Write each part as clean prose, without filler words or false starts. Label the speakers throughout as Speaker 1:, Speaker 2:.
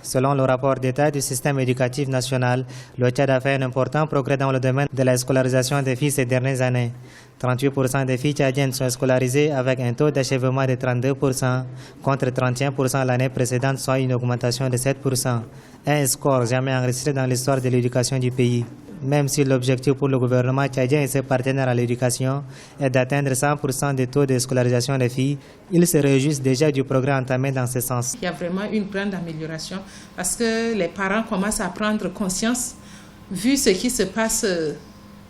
Speaker 1: Selon le rapport d'État du système éducatif national, le Tchad a fait un important progrès dans le domaine de la scolarisation des filles ces dernières années. 38% des filles tchadiennes sont scolarisées avec un taux d'achèvement de 32%, contre 31% l'année précédente, soit une augmentation de 7%. Un score jamais enregistré dans l'histoire de l'éducation du pays. Même si l'objectif pour le gouvernement tchadien et ses partenaires à l'éducation est d'atteindre 100% des taux de scolarisation des filles, ils se réjouissent déjà du progrès entamé dans ce sens.
Speaker 2: Il y a vraiment une grande amélioration parce que les parents commencent à prendre conscience, vu ce qui se passe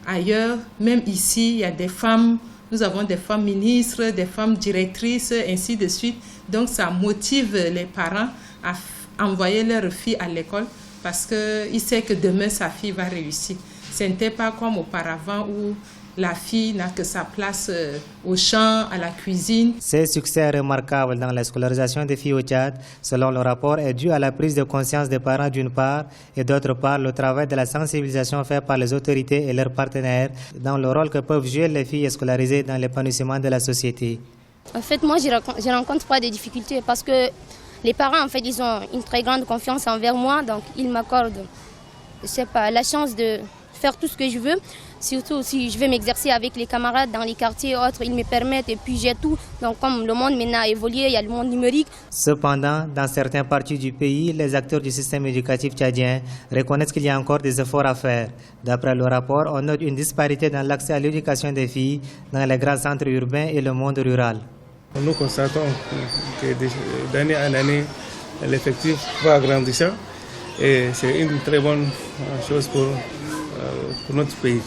Speaker 2: ailleurs, même ici, il y a des femmes, nous avons des femmes ministres, des femmes directrices, ainsi de suite. Donc ça motive les parents à envoyer leurs filles à l'école, parce qu'il sait que demain, sa fille va réussir. Ce n'était pas comme auparavant où la fille n'a que sa place au champ, à la cuisine.
Speaker 1: Ces succès remarquables dans la scolarisation des filles au Tchad, selon le rapport, est dû à la prise de conscience des parents d'une part et d'autre part le travail de la sensibilisation fait par les autorités et leurs partenaires dans le rôle que peuvent jouer les filles scolarisées dans l'épanouissement de la société.
Speaker 3: En fait, moi, je rencontre pas de difficultés parce que les parents, en fait, ils ont une très grande confiance envers moi, donc ils m'accordent, je sais pas, la chance de faire tout ce que je veux. Surtout si je veux m'exercer avec les camarades dans les quartiers et autres, ils me permettent et puis j'ai tout. Donc comme le monde maintenant a évolué, il y a le monde numérique.
Speaker 1: Cependant, dans certaines parties du pays, les acteurs du système éducatif tchadien reconnaissent qu'il y a encore des efforts à faire. D'après le rapport, on note une disparité dans l'accès à l'éducation des filles dans les grands centres urbains et le monde rural.
Speaker 4: Nous constatons que d'année en année, l'effectif va grandissant et c'est une très bonne chose pour notre pays.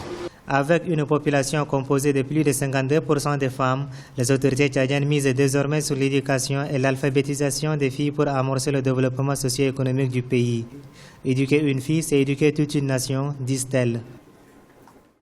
Speaker 1: Avec une population composée de plus de 52% de femmes, les autorités tchadiennes misent désormais sur l'éducation et l'alphabétisation des filles pour amorcer le développement socio-économique du pays. Éduquer une fille, c'est éduquer toute une nation, disent-elles.